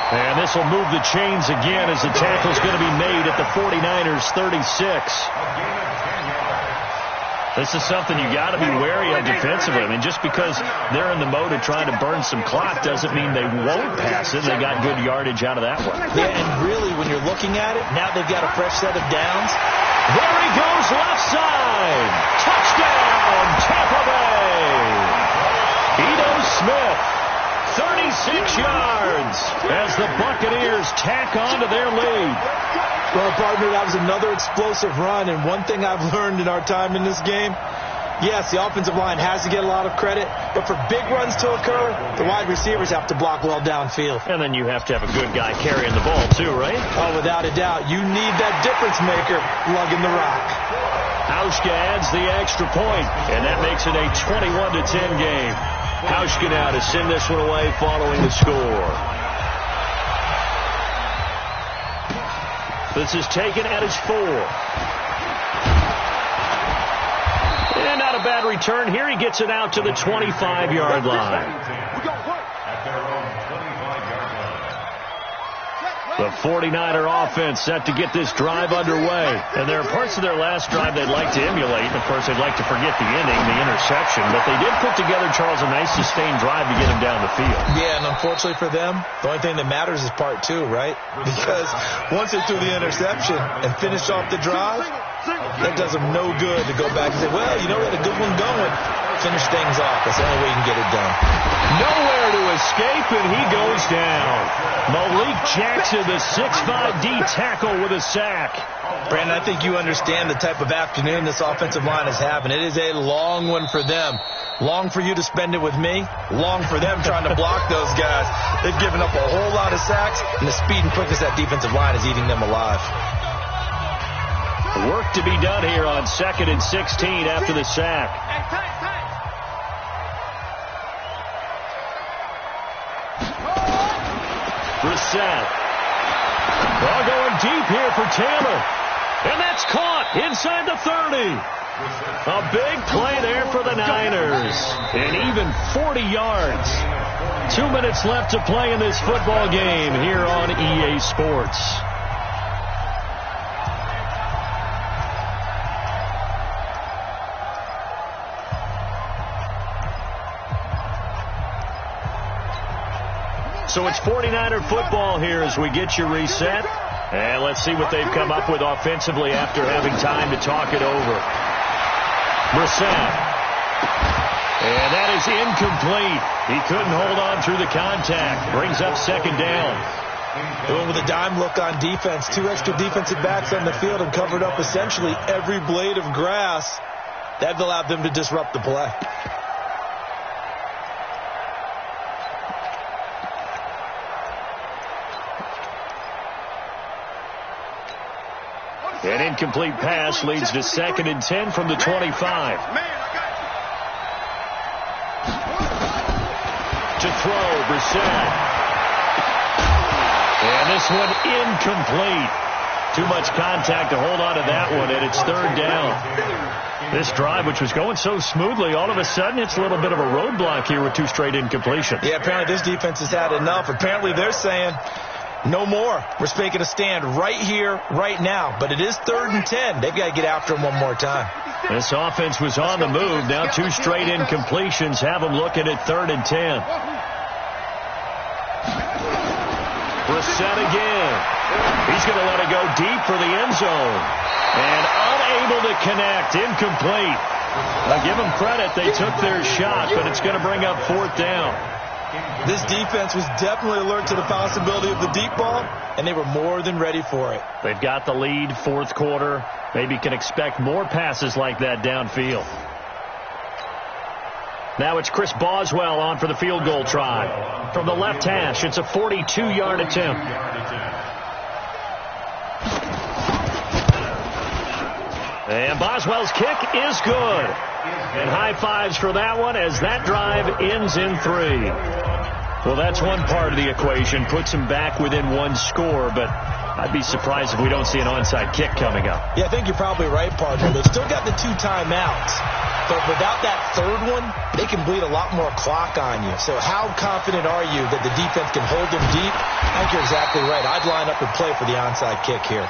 And this will move the chains again as the tackle's going to be made at the 49ers 36. This is something you got to be wary of defensively. I mean, just because they're in the mode of trying to burn some clock doesn't mean they won't pass it. They got good yardage out of that one. Yeah, and really, when you're looking at it, now they've got a fresh set of downs. There he goes, left side. Touchdown, Tampa Bay. Ito Smith. 36 yards as the Buccaneers tack on to their lead. Well, partner, that was another explosive run, and one thing I've learned in our time in this game, yes, the offensive line has to get a lot of credit, but for big runs to occur, the wide receivers have to block well downfield. And then you have to have a good guy carrying the ball too, right? Oh, without a doubt. You need that difference maker lugging the rock. Hauschka adds the extra point, and that makes it a 21-10 game. Hauschka now to send this one away following the score. This is taken at his 4. And not a bad return here. He gets it out to the 25-yard line. At their own 25-yard line. The 49er offense set to get this drive underway. And there are parts of their last drive they'd like to emulate. Of course, they'd like to forget the ending, the interception. But they did put together, Charles, a nice sustained drive to get him down the field. Yeah, and unfortunately for them, the only thing that matters is part 2, right? Because once they threw the interception and finished off the drive, that does them no good to go back and say, well, you know, we had a good one going. Finish things off. That's the only way you can get it done. Nowhere to escape, and he goes down. Malik Jackson, the 6'5" D tackle with a sack. Brandon, I think you understand the type of afternoon this offensive line is having. It is a long one for them. Long for you to spend it with me. Long for them trying to block those guys. They've given up a whole lot of sacks, and the speed and quickness that defensive line is eating them alive. Work to be done here on 2nd and 16 after the sack. Brissett. Ball going deep here for Taylor. And that's caught inside the 30. A big play there for the Niners. And even 40 yards. 2 minutes left to play in this football game here on EA Sports. So it's 49er football here as we get you reset. And let's see what they've come up with offensively after having time to talk it over. Brissett. And that is incomplete. He couldn't hold on through the contact. Brings up 2nd down. Going with a dime look on defense. 2 extra defensive backs on the field and covered up essentially every blade of grass. That allowed them to disrupt the play. An incomplete pass leads to 2nd and 10 from the 25. To throw, Brissett. And this one incomplete. Too much contact to hold on to that one, and it's 3rd down. This drive, which was going so smoothly, all of a sudden it's a little bit of a roadblock here with 2 straight incompletions. Yeah, apparently this defense has had enough. Apparently they're saying, no more. We're making a stand right here, right now. But it is 3rd and 10. They've got to get after him one more time. This offense was on the move. Now 2 straight incompletions have them looking at 3rd and 10. Brissett again. He's going to let it go deep for the end zone. And unable to connect. Incomplete. I'll give them credit. They took their shot, but it's going to bring up 4th down. This defense was definitely alert to the possibility of the deep ball, and they were more than ready for it. They've got the lead, 4th quarter. Maybe can expect more passes like that downfield. Now it's Chris Boswell on for the field goal try. From the left hash, it's a 42-yard attempt. And Boswell's kick is good. And high fives for that one as that drive ends in 3. Well, that's one part of the equation. Puts him back within 1 score, but I'd be surprised if we don't see an onside kick coming up. Yeah, I think you're probably right, partner. They've still got the 2 timeouts. But without that third one, they can bleed a lot more clock on you. So how confident are you that the defense can hold them deep? I think you're exactly right. I'd line up and play for the onside kick here.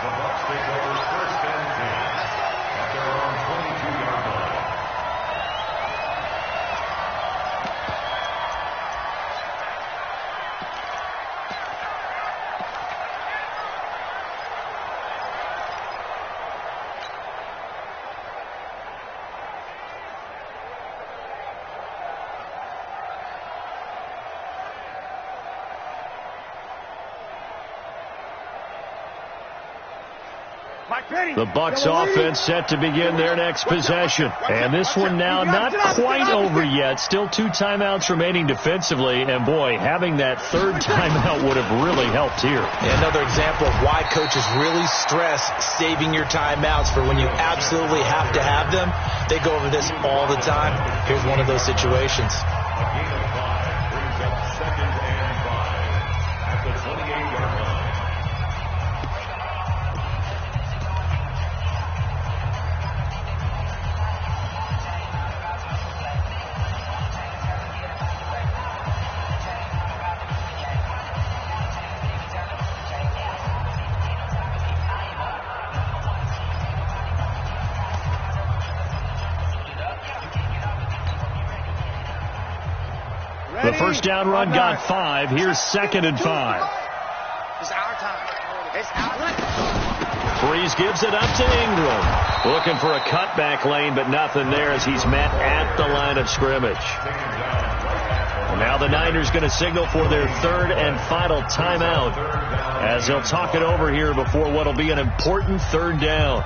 The Bucs offense set to begin their next possession. And this one now not quite over yet. Still 2 timeouts remaining defensively. And, boy, having that third timeout would have really helped here. Another example of why coaches really stress saving your timeouts for when you absolutely have to have them. They go over this all the time. Here's one of those situations. A gain of 5 brings up 2nd and 5 at the 28-yard line. The first down run got 5. Here's 2nd and 5. It's our time. It's our time. Freeze gives it up to Ingram. Looking for a cutback lane, but nothing there as he's met at the line of scrimmage. And now the Niners going to signal for their 3rd and final timeout as they'll talk it over here before what will be an important 3rd down.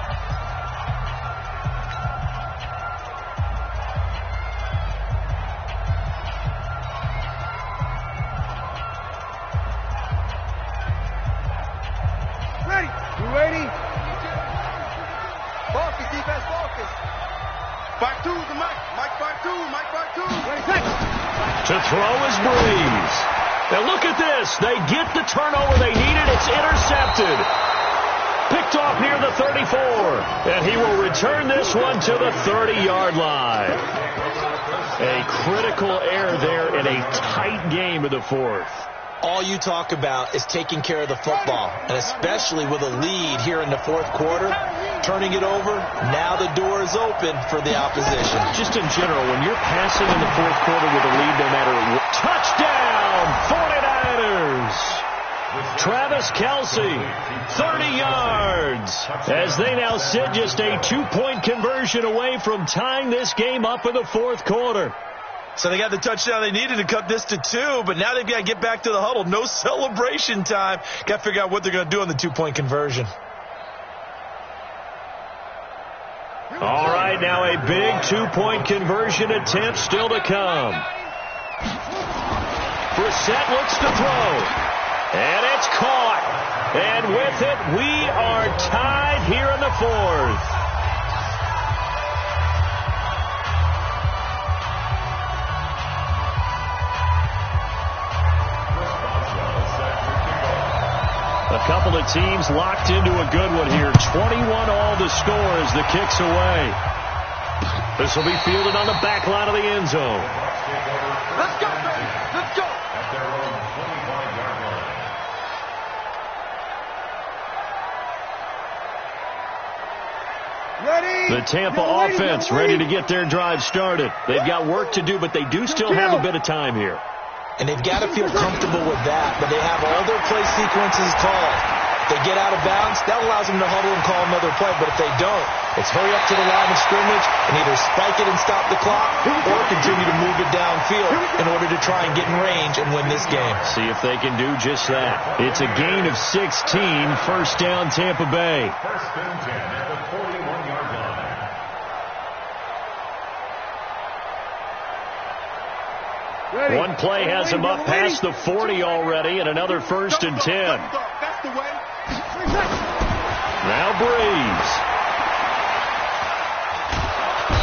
To throw is Breeze. Now look at this. They get the turnover they needed. It's intercepted. Picked off near the 34. And he will return this one to the 30-yard line. A critical error there in a tight game of the 4th. All you talk about is taking care of the football, and especially with a lead here in the 4th quarter, turning it over, now the door is open for the opposition. Just in general, when you're passing in the 4th quarter with a lead, no matter what. Touchdown, 49ers! Travis Kelce, 30 yards, as they now sit just a 2-point conversion away from tying this game up in the 4th quarter. So they got the touchdown they needed to cut this to 2, but now they've got to get back to the huddle. No celebration time. Got to figure out what they're going to do on the 2-point conversion. All right, now a big 2-point conversion attempt still to come. Brissett looks to throw, and it's caught. And with it, we are tied here in the 4th. A couple of teams locked into a good one here. 21 all the score as the kick's away. This will be fielded on the back line of the end zone. Let's go, baby. Let's go. At their own 25-yard line. Ready? The Tampa offense ready to get their drive started. They've got work to do, but they do still have a bit of time here. And they've got to feel comfortable with that, but they have all their play sequences called. If they get out of bounds, that allows them to huddle and call another play, but if they don't, it's hurry up to the line of scrimmage and either spike it and stop the clock or continue to move it downfield in order to try and get in range and win this game. See if they can do just that. It's a gain of 16, first down Tampa Bay. First and 10 at the 41-yard line. One play has him up past the 40 already, and another 1st and 10. That's the way. Now Breeze.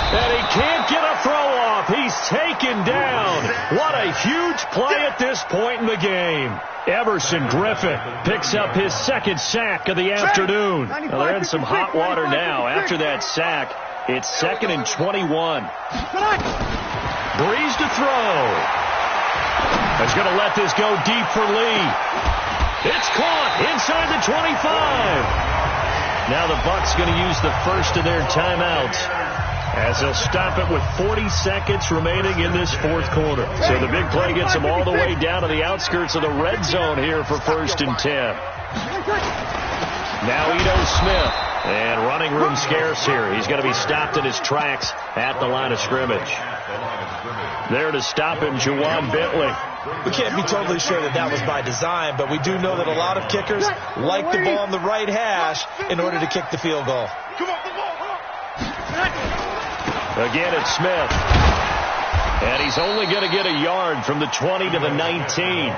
And he can't get a throw off. He's taken down. What a huge play at this point in the game. Everson Griffin picks up his 2nd sack of the afternoon. Well, they're in some hot water now. After that sack, it's 2nd and 21. Breeze to throw. He's going to let this go deep for Lee. It's caught inside the 25. Now the Bucs going to use the first of their timeouts as they'll stop it with 40 seconds remaining in this 4th quarter. So the big play gets them all the way down to the outskirts of the red zone here for 1st and 10. Now Ito Smith. And running room scarce here. He's going to be stopped in his tracks at the line of scrimmage. There to stop him, Juwan Bentley. We can't be totally sure that was by design, but we do know that a lot of kickers like the ball on the right hash in order to kick the field goal. Again, it's Smith. And he's only going to get a yard from the 20 to the 19.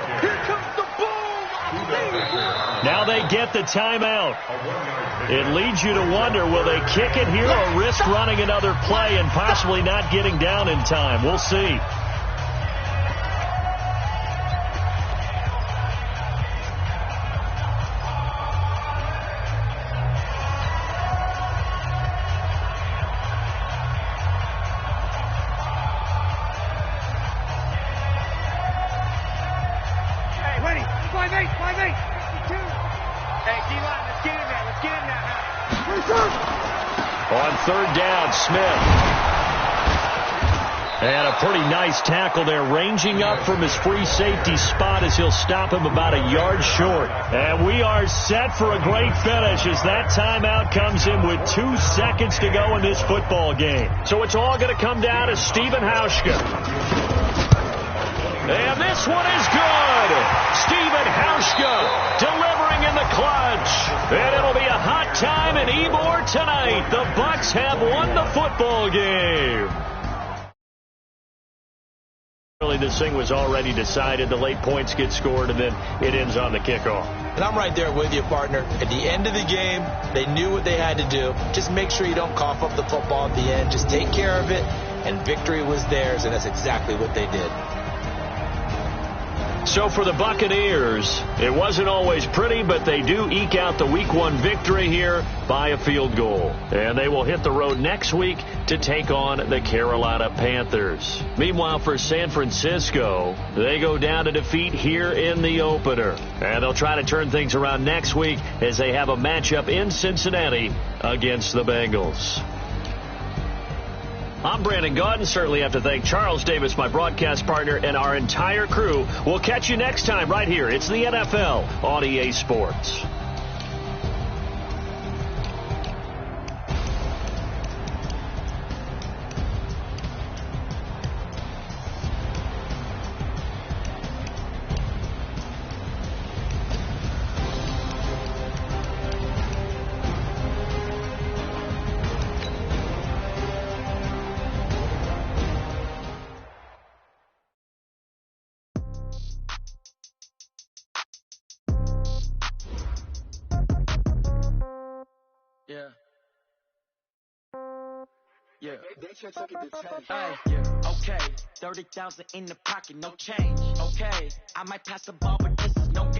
Now they get the timeout. It leads you to wonder, will they kick it here or risk running another play and possibly not getting down in time? We'll see. On 3rd down, Smith. And a pretty nice tackle there, ranging up from his free safety spot as he'll stop him about a yard short. And we are set for a great finish as that timeout comes in with 2 seconds to go in this football game. So it's all going to come down to Stephen Hauschka. And this one is good. Stephen Hauschka delivering in the clutch. And it'll be a hot time in Ybor tonight. The Bucs have won the football game. Really, this thing was already decided. The late points get scored, and then it ends on the kickoff. And I'm right there with you, partner. At the end of the game, they knew what they had to do. Just make sure you don't cough up the football at the end. Just take care of it, and victory was theirs, and that's exactly what they did. So for the Buccaneers, it wasn't always pretty, but they do eke out the Week 1 victory here by a field goal. And they will hit the road next week to take on the Carolina Panthers. Meanwhile, for San Francisco, they go down to defeat here in the opener. And they'll try to turn things around next week as they have a matchup in Cincinnati against the Bengals. I'm Brandon Gaudin. Certainly have to thank Charles Davis, my broadcast partner, and our entire crew. We'll catch you next time right here. It's the NFL on EA Sports. Yeah. Okay, 30,000 in the pocket, no change. Okay, I might pass the ball, but this is no game.